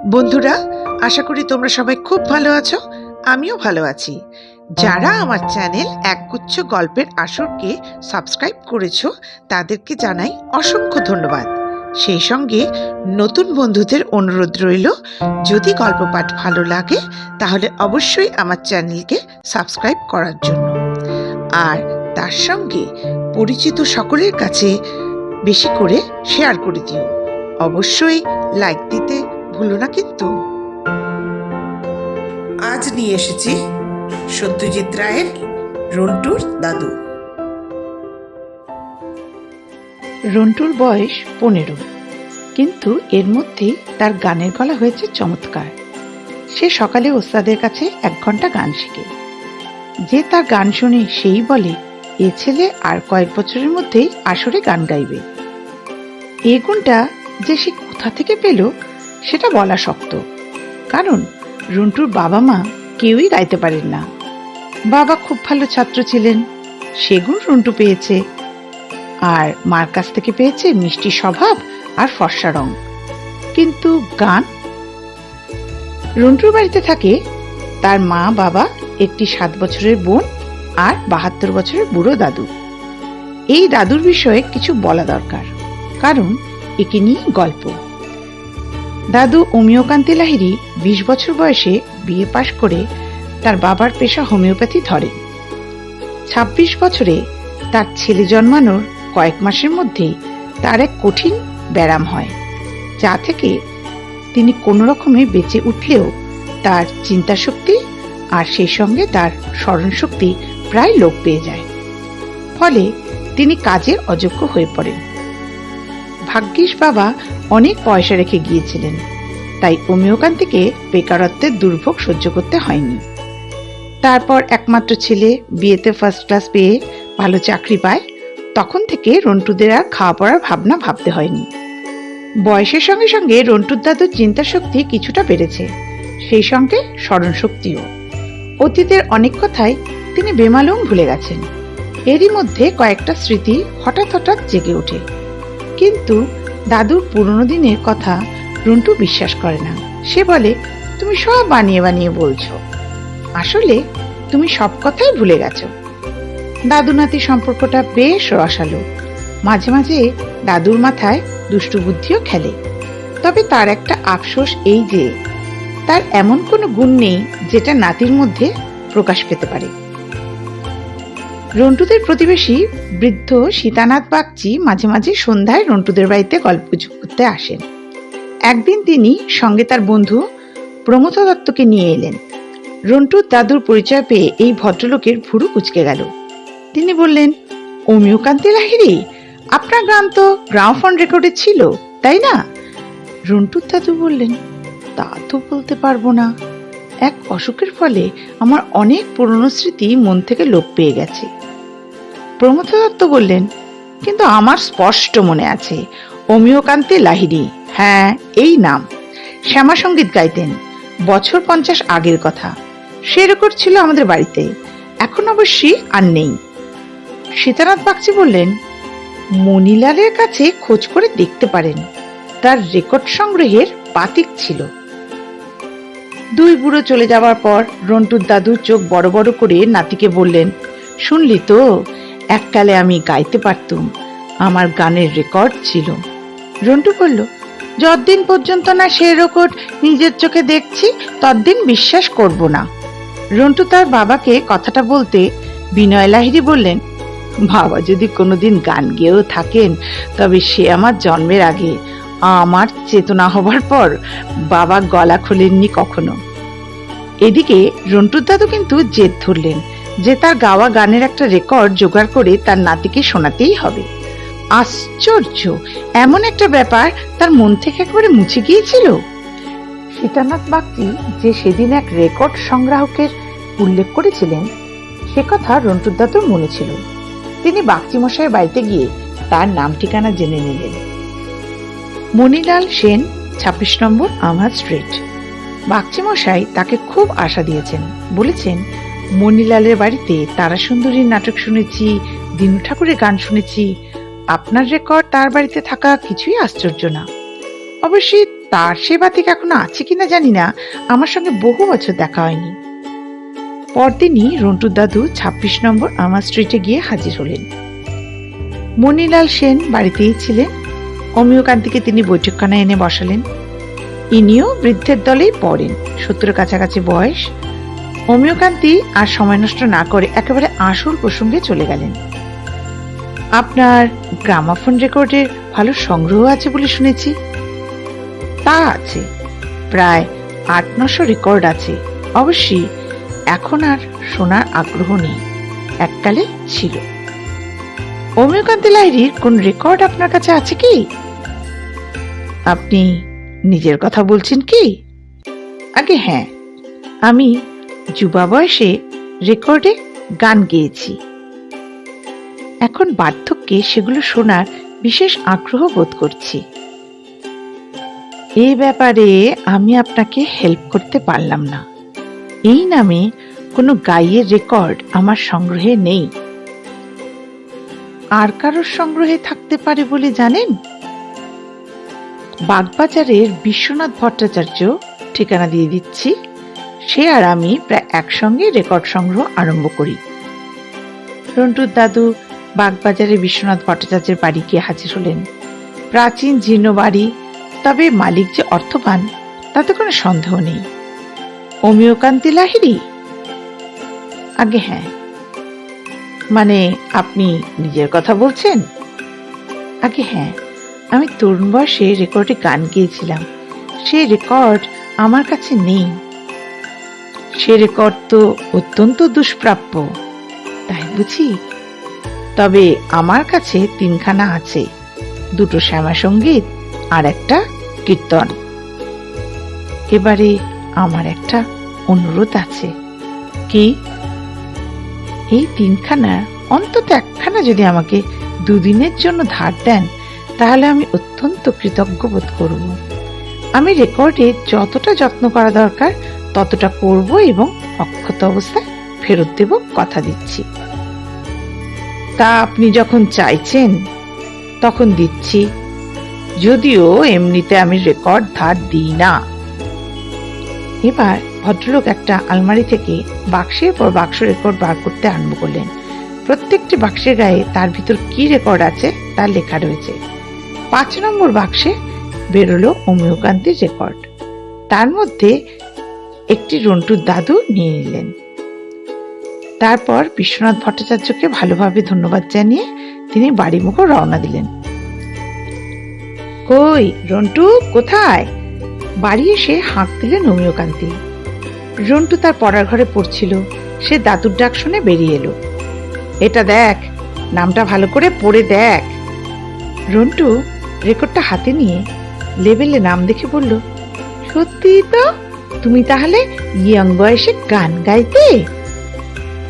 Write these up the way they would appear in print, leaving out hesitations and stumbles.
বন্ধুরা, আশা করি তোমরা সবাই খুব ভালো আছো। আমিও ভালো আছি। যারা আমার চ্যানেল একগুচ্ছ গল্পের আসরকে সাবস্ক্রাইব করেছো তাদেরকে জানাই অসংখ্য ধন্যবাদ। সেই সঙ্গে নতুন বন্ধুদের অনুরোধ রইল, যদি গল্প পাঠ ভালো লাগে তাহলে অবশ্যই আমার চ্যানেলকে সাবস্ক্রাইব করার জন্য, আর তার সঙ্গে পরিচিত সকলের কাছে বেশি করে শেয়ার করে দিও। অবশ্যই লাইক দিতে ভুলো না কিন্তু। আজ নিয়ে এসেছি সত্যজিৎ রায়ের রন্টুর দাদু। রন্টুর বয়স 15, কিন্তু এর মধ্যেই তার গানের গলা হয়েছে চমৎকার। সে সকালে ওস্তাদের কাছে 1 ঘন্টা গান শিখে। যে তার গান শুনে সেই বলে এ ছেলে আর কয়েক বছরের মধ্যেই আসরে গান গাইবে। এই গুণটা যে সে কোথা থেকে পেল সেটা বলা শক্ত, কারণ রন্টুর বাবা মা কেউই গাইতে পারেন না। বাবা খুব ভালো ছাত্র ছিলেন, সে গুণ রন্টু পেয়েছে। আর মার কাছ থেকে পেয়েছে মিষ্টি স্বভাব আর ফর্সা রং। কিন্তু গান? রন্টুর বাড়িতে থাকে তার মা, বাবা, একটি 7 বছরের বোন আর 72 বছরের বুড়ো দাদু। এই দাদুর বিষয়ে কিছু বলা দরকার, কারণ একে নিয়ে গল্প। দাদু অমিয়কান্তি লাহিড়ী 20 বছর বয়সে বিএ পাশ করে তার বাবার পেশা হোমিওপ্যাথি ধরেন। 26 বছরে তার ছেলে জন্মানোর কয়েক মাসের মধ্যেই তার এক কঠিন ব্যারাম হয়, যা থেকে তিনি কোনো রকমে বেঁচে উঠলেও তার চিন্তা শক্তি আর সেই সঙ্গে তার স্মরণ শক্তি প্রায় লোপ পেয়ে যায়। ফলে তিনি কাজের অযোগ্য হয়ে পড়েন। ভাগ্যিস বাবা অনেক পয়সা রেখে গিয়েছিলেন, তাই অমিয়কান্তিকে বেকারত্বের দুর্ভোগ সহ্য করতে হয়নি। তারপর একমাত্র ছেলে বিয়েতে ফার্স্ট ক্লাস পেয়ে ভালো চাকরি পায়। তখন থেকে রন্টুদের আর খাওয়া পড়ার ভাবনা ভাবতে হয়নি। বয়সের সঙ্গে সঙ্গে রন্টুর দাদুর চিন্তা শক্তি কিছুটা বেড়েছে, সেই সঙ্গে স্মরণ শক্তিও। অতীতের অনেক কথাই তিনি বেমালুম ভুলে গেছেন। এরই মধ্যে কয়েকটা স্মৃতি হঠাৎ হঠাৎ জেগে ওঠে, কিন্তু দাদুর পুরনো দিনের কথা রন্টু বিশ্বাস করে না। সে বলে, তুমি সব বানিয়ে বানিয়ে বলছো, আসলে তুমি সব কথাই ভুলে গেছো। দাদু নাতি সম্পর্কটা বেশ রসালো। মাঝে মাঝে দাদুর মাথায় দুষ্টু বুদ্ধিও খেলে। তবে তার একটা আফসোস এই যে তার এমন কোনো গুণ নেই যেটা নাতির মধ্যে প্রকাশ পেতে পারে। রন্টুদের প্রতিবেশী বৃদ্ধ সীতানাথ বাগচি মাঝে মাঝে সন্ধ্যায় রন্টুদের বাড়িতে গল্প করতে আসেন। একদিন তিনি সঙ্গে তার বন্ধু প্রমথ দত্তকে নিয়ে এলেন। রন্টুর দাদুর পরিচয় পেয়ে এই ভদ্রলোকের ভুরু কুঁচকে গেল। তিনি বললেন, অমিয়কান্তি লাহিড়ী, আপনার গান তো গ্রামোফোন রেকর্ডে ছিল, তাই না? রন্টুর দাদু বললেন, তা তো বলতে পারবো না। এক অসুখের ফলে আমার অনেক পুরনো স্মৃতি মন থেকে লোপ পেয়ে গেছে। প্রমথ দত্ত বললেন, কিন্তু আমার স্পষ্ট মনে আছে অমিয়কান্তি লাহিড়ী, হ্যাঁ এই নাম। শ্যামা সঙ্গীত গাইতেন, বছর 50 আগের কথা। সে রেকর্ড ছিল আমাদের বাড়িতে, এখন অবশ্যই আর নেই। সীতানাথ বাগচি বললেন, মণিলালের কাছে খোঁজ করে দেখতে পারেন, তার রেকর্ড সংগ্রহের পাতিক ছিল। দুই বুড়ো চলে যাওয়ার পর রন্টুর দাদু চোখ বড় বড় করে নাতিকে বললেন, শুনলি তো, এককালে আমি গাইতে পারতুম, আমার গানের রেকর্ড ছিল। রন্টু বলল, যতদিন পর্যন্ত না সে রেকর্ড নিজের চোখে দেখছি ততদিন বিশ্বাস করব না। রন্টু তার বাবাকে কথাটা বলতে বিনয় লাহিড়ী বললেন, বাবা যদি কোনোদিন গান গেয়েও থাকেন তবে সে আমার জন্মের আগে, আমার চেতনা হবার পর বাবা গলা খোলেননি কখনো। এদিকে রন্টুর দাদু কিন্তু জেদ ধরলেন যে তার গাওয়া গানের একটা রেকর্ড জোগাড় করে তার নাতিকে শোনাতেই হবে। আশ্চর্য, এমন একটা ব্যাপার তার মন থেকে একেবারে মুছে গিয়েছিল। সীতানাথ বাগচি যে সেদিন এক রেকর্ড সংগ্রাহকের উল্লেখ করেছিলেন সে কথা রন্টুর দাদুর মনে ছিল। তিনি বাগচি মশাইয়ের বাড়িতে গিয়ে তার নাম ঠিকানা জেনে নিলেন। মণিলাল সেন, 26 নম্বর আমহাদ স্ট্রিট। বাগচি মশাই তাকে খুব আশা দিয়েছেন, বলেছেন, মণিলালের বাড়িতে তারা সুন্দরীর নাটক শুনেছি, দীনু ঠাকুরের গান শুনেছি, আপনার রেকর্ড তার বাড়িতে থাকা কিছুই আশ্চর্য না। অবশ্যই তার সে বাতিক এখনো আছে কিনা জানি না, আমার সঙ্গে বহু বছর দেখা হয়নি। পরদিনই রন্টুর দাদু ২৬ নম্বর আমার স্ট্রিটে গিয়ে হাজির হলেন। মণিলাল সেন বাড়িতেই ছিলেন। অমিয়কান্তিকে তিনি বৈঠকখানায় এনে বসালেন। ইনিও বৃদ্ধের দলেই পড়েন, ৭০-এর কাছাকাছি বয়স। অমিয়কান্তি আর সময় নষ্ট না করে একেবারে আসল প্রসঙ্গে চলে গেলেন। আপনার গ্রামাফোন রেকর্ডের ভালো সংগ্রহ আছে বলে শুনেছি। তা আছে, প্রায় ৮-৯০০ রেকর্ড আছে। অবশ্যই এখন আর শোনার আগ্রহ নেই, এককালে ছিল। অমিয়কান্তি লাহিড়ীর কোন রেকর্ড আপনার কাছে আছে কি? আপনি নিজের কথা বলছেন কি? আগে হ্যাঁ, আমি যুবা বয়সে রেকর্ডে গান গেয়েছি। এখন বার্ধক্যে সেগুলো শোনার বিশেষ আগ্রহ বোধ করছি। এই ব্যাপারে আমি আপনাকে হেল্প করতে পারলাম না। এই নামে কোনো গাইয়ের রেকর্ড আমার সংগ্রহে নেই। আর কারোর সংগ্রহে থাকতে পারে বলে জানেন? বাগবাজারের বিশ্বনাথ ভট্টাচার্য, ঠিকানা দিয়ে দিচ্ছি, সে আর আমি প্রায় একসঙ্গে রেকর্ড সংগ্রহ আরম্ভ করি। রন্টুর দাদু বাগবাজারে বিশ্বনাথ ভট্টাচার্যের বাড়ি গিয়ে হাজির হলেন। প্রাচীন জীর্ণ বাড়ি, তবে মালিক যে অর্থবান তাতে কোনো সন্দেহ নেই। অমিয়কান্তি লাহিড়ী? আগে হ্যাঁ। মানে আপনি নিজের কথা বলছেন? আগে হ্যাঁ, আমি তরুণ বয়সে রেকর্ডে গান গেয়েছিলাম। সে রেকর্ড আমার কাছে নেই। সে রেকর্ড তো অত্যন্ত দুষ্প্রাপ্য, তাই বুঝি? তবে আমার কাছে ৩খানা আছে, ২টো শ্যামা সঙ্গীত আর একটা কীর্তন। এবারে আমার একটা অনুরোধ আছে। কি? এই ৩খানা অন্তত একখানা যদি আমাকে ২ দিনের জন্য ধার দেন, তাহলে আমি অত্যন্ত কৃতজ্ঞ বোধ করব। আমি রেকর্ডে যতটা যত্ন করা দরকার ততটা করব এবং অক্ষত অবস্থায় ফেরত দেব, কথা দিচ্ছি। তা আপনি যখন চাইছেন তখন দিচ্ছি, যদিও এমনিতে আমি রেকর্ড ধার দিই না। এবার ভদ্রলোক একটা আলমারি থেকে বাক্সের পর বাক্স রেকর্ড বার করতে আরম্ভ করলেন। প্রত্যেকটি বাক্সের গায়ে তার ভিতর কি রেকর্ড আছে তার লেখা রয়েছে। ৫ নম্বর বাক্সে বেরোলো অমিয়কান্তির রেকর্ড। তার মধ্যে একটি রন্টুর দাদু নিয়ে নিলেন। তারপর বিশ্বনাথ ভট্টাচার্যকে ভালোভাবে ধন্যবাদ জানিয়ে তিনি বাড়ি মুখো রওনা দিলেন। কই রন্টু, কোথায়? বাড়ি এসে হাঁক দিলেন অমিয়কান্তি। রন্টু তার পড়ার ঘরে পড়ছিল। সে দাদুর ডাক শুনে বেরিয়ে এলো। এটা দেখ, নামটা ভালো করে পড়ে দেখ। রন্টু রেকর্ডটা হাতে নিয়ে লেবেলে নাম দেখে বলল, সত্যি তো, তুমি তাহলে ইয়ং বয়সে গান গাইতে?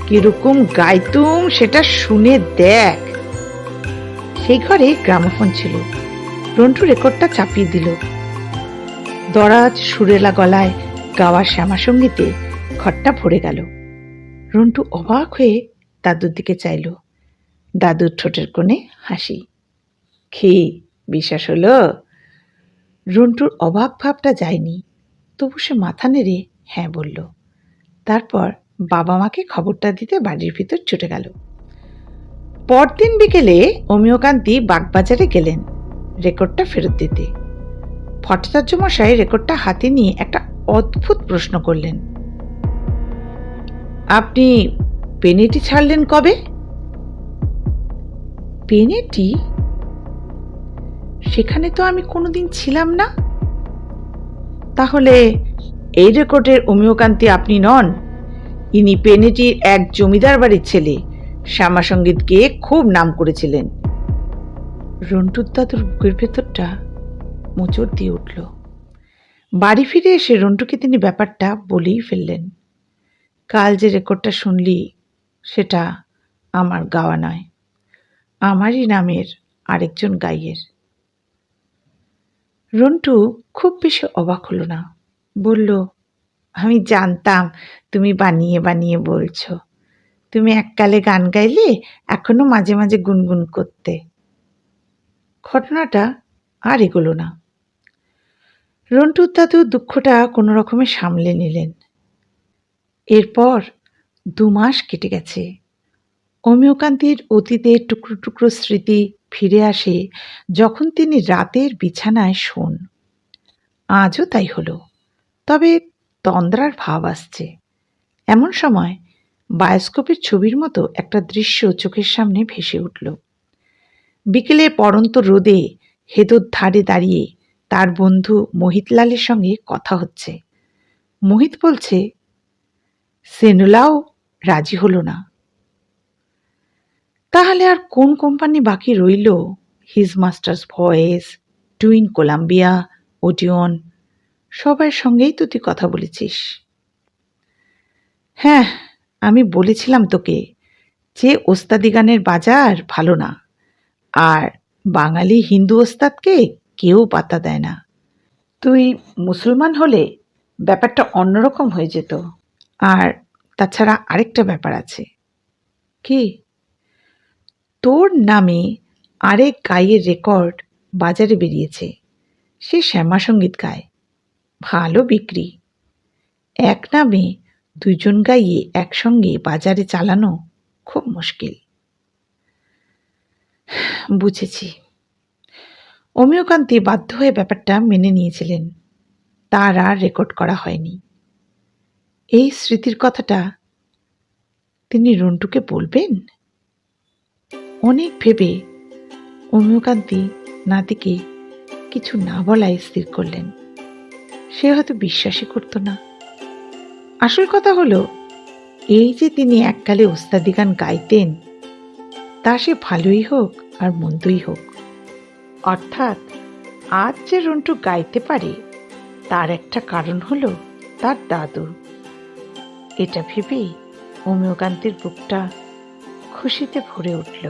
কিরকম গাইতুম সেটা শুনে দেখ। সেই ঘরে গ্রামোফোন ছিল। রন্টু রেকর্ডটা চাপিয়ে দিল। দরাজ সুরেলা গলায় গাওয়া শ্যামা সঙ্গীতে ঘরটা ভরে গেল। রন্টু অবাক হয়ে দাদুর দিকে চাইল। দাদুর ঠোঁটের কোণে হাসি। কি বিশ্বাস হলো? রন্টুর অবাক ভাবটা যায়নি, তবু সে মাথা নেড়ে হ্যাঁ বলল। তারপর বাবা মাকে খবরটা দিতে বাড়ির ভিতর ছুটে গেল। পরদিন বিকেলে অমিয়কান্তি বাগবাজারে গেলেন রেকর্ডটা ফেরত দিতে। ভট্টাচার্য মশাই রেকর্ডটা হাতে নিয়ে একটা অদ্ভুত প্রশ্ন করলেন। আপনি পেনেটি ছাড়লেন কবে? পেনেটি? সেখানে তো আমি কোনোদিন ছিলাম না। তাহলে এই রেকর্ডের অমিয়কান্তি আপনি নন। ইনি পেনেটির এক জমিদার বাড়ির ছেলে, শ্যামা সঙ্গীত গেয়ে খুব নাম করেছিলেন। রন্টুর দাদুর বুকের ভেতরটা মোচড় দিয়ে উঠল। বাড়ি ফিরে এসে রন্টুকে তিনি ব্যাপারটা বলেই ফেললেন। কাল যে রেকর্ডটা শুনলি সেটা আমার গাওয়া নয়, আমারই নামের আরেকজন গাইয়ের। রন্টু খুব বেশি অবাক হলো না, বলল, আমি জানতাম তুমি বানিয়ে বানিয়ে বলছো। তুমি এককালে গান গাইলে, এখনো মাঝে মাঝে গুনগুন করতে। ঘটনাটা আর এগোলো না। রন্টুর দাদু দুঃখটা কোনো রকমে সামলে নিলেন। এরপর 2 মাস কেটে গেছে। অমিয়কান্তির অতীতের টুকরো টুকরো স্মৃতি ফিরে আসে যখন তিনি রাতের বিছানায় শোন। আজও তাই হলো, তবে তন্দ্রার ভাব আসছে। এমন সময় বায়োস্কোপের ছবির মতো একটা দৃশ্য চোখের সামনে ভেসে উঠল। বিকেলে পড়ন্ত রোদে হেদর ধারে দাঁড়িয়ে তার বন্ধু মোহিতলালের সঙ্গে কথা হচ্ছে। মোহিত বলছে, সেনুলাও রাজি হলো না। তাহলে আর কোন কোম্পানি বাকি রইল? His Master's Voice, Twin Columbia, Odeon, সবার সঙ্গেই তো তুই কথা বলেছিস। হ্যাঁ, আমি বলেছিলাম তোকে যে ওস্তাদি গানের বাজার ভালো না, আর বাঙালি হিন্দু ওস্তাদকে কেউ পাত্তা দেয় না। তুই মুসলমান হলে ব্যাপারটা অন্যরকম হয়ে যেত। আর তাছাড়া আরেকটা ব্যাপার আছে। কি? তোর নামে আরেক গাইয়ের রেকর্ড বাজারে বেরিয়েছে। সে শ্যামা সঙ্গীত গায়, ভালো বিক্রি। এক নামে 2 জন গাইয়ে একসঙ্গে বাজারে চালানো খুব মুশকিল। বুঝেছি। অমিয়কান্তি বাধ্য হয়ে ব্যাপারটা মেনে নিয়েছিলেন। তার আর রেকর্ড করা হয়নি। এই স্মৃতির কথাটা তিনি রন্টুকে বলবেন? অনেক ভেবে অমিয়কান্তি নাতিকে কিছু না বলায় স্থির করলেন। সে হয়তো বিশ্বাসই করত না। আসল কথা হলো, এই যে তিনি এককালে ওস্তাদি গান গাইতেন, তা সে ভালোই হোক আর মন্দই হোক, অর্থাৎ আজ যে রন্টু গাইতে পারে তার একটা কারণ হলো তার দাদু। এটা ভেবেই অমিয়কান্তির বুকটা খুশিতে ভরে উঠল।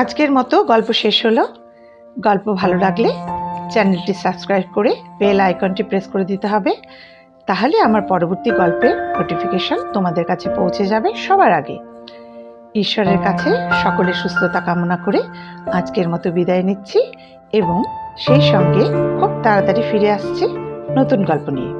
আজকের মতো গল্প শেষ হলো। গল্প ভালো লাগলে চ্যানেলটি সাবস্ক্রাইব করে বেল আইকনটি প্রেস করে দিতে হবে। তাহলে আমার পরবর্তী গল্পের নোটিফিকেশন তোমাদের কাছে পৌঁছে যাবে সবার আগে। ঈশ্বরের কাছে সকলের সুস্থতা কামনা করে আজকের মতো বিদায় নিচ্ছি, এবং সেই সঙ্গে খুব তাড়াতাড়ি ফিরে আসছি নতুন গল্প নিয়ে।